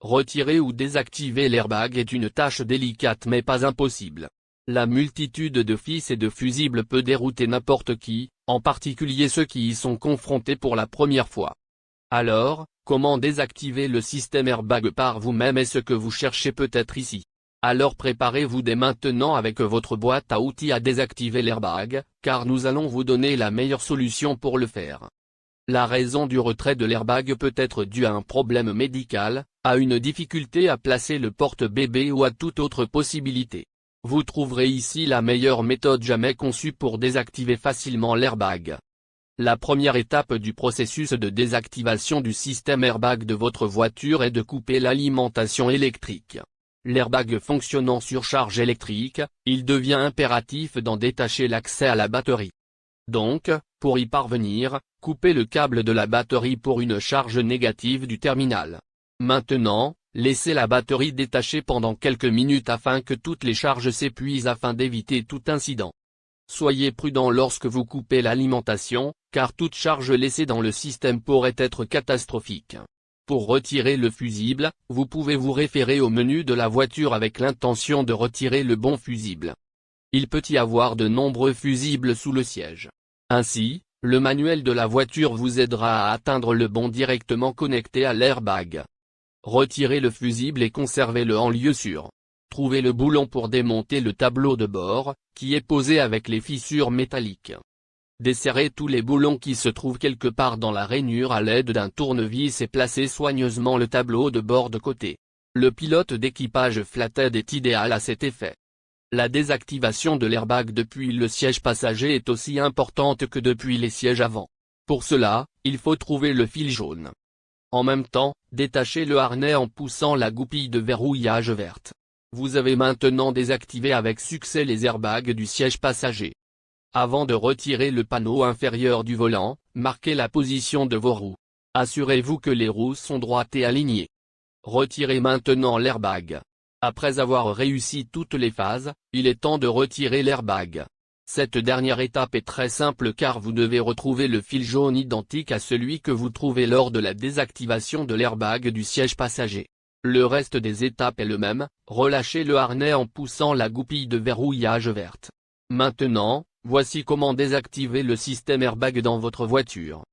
Retirer ou désactiver l'airbag est une tâche délicate mais pas impossible. La multitude de fils et de fusibles peut dérouter n'importe qui, en particulier ceux qui y sont confrontés pour la première fois. Alors, comment désactiver le système airbag par vous-même est ce que vous cherchez peut-être ici. Alors préparez-vous dès maintenant avec votre boîte à outils à désactiver l'airbag, car nous allons vous donner la meilleure solution pour le faire. La raison du retrait de l'airbag peut être due à un problème médical, à une difficulté à placer le porte-bébé ou à toute autre possibilité. Vous trouverez ici la meilleure méthode jamais conçue pour désactiver facilement l'airbag. La première étape du processus de désactivation du système airbag de votre voiture est de couper l'alimentation électrique. L'airbag fonctionnant sur charge électrique, il devient impératif d'en détacher l'accès à la batterie. Donc, pour y parvenir, coupez le câble de la batterie pour une charge négative du terminal. Maintenant, laissez la batterie détachée pendant quelques minutes afin que toutes les charges s'épuisent afin d'éviter tout incident. Soyez prudent lorsque vous coupez l'alimentation, car toute charge laissée dans le système pourrait être catastrophique. Pour retirer le fusible, vous pouvez vous référer au menu de la voiture avec l'intention de retirer le bon fusible. Il peut y avoir de nombreux fusibles sous le siège. Ainsi, le manuel de la voiture vous aidera à atteindre le bon directement connecté à l'airbag. Retirez le fusible et conservez-le en lieu sûr. Trouvez le boulon pour démonter le tableau de bord, qui est posé avec les fissures métalliques. Desserrez tous les boulons qui se trouvent quelque part dans la rainure à l'aide d'un tournevis et placez soigneusement le tableau de bord de côté. Le pilote d'équipage Flathead est idéal à cet effet. La désactivation de l'airbag depuis le siège passager est aussi importante que depuis les sièges avant. Pour cela, il faut trouver le fil jaune. En même temps, détachez le harnais en poussant la goupille de verrouillage verte. Vous avez maintenant désactivé avec succès les airbags du siège passager. Avant de retirer le panneau inférieur du volant, marquez la position de vos roues. Assurez-vous que les roues sont droites et alignées. Retirez maintenant l'airbag. Après avoir réussi toutes les phases, il est temps de retirer l'airbag. Cette dernière étape est très simple car vous devez retrouver le fil jaune identique à celui que vous trouvez lors de la désactivation de l'airbag du siège passager. Le reste des étapes est le même, relâchez le harnais en poussant la goupille de verrouillage verte. Maintenant, voici comment désactiver le système airbag dans votre voiture.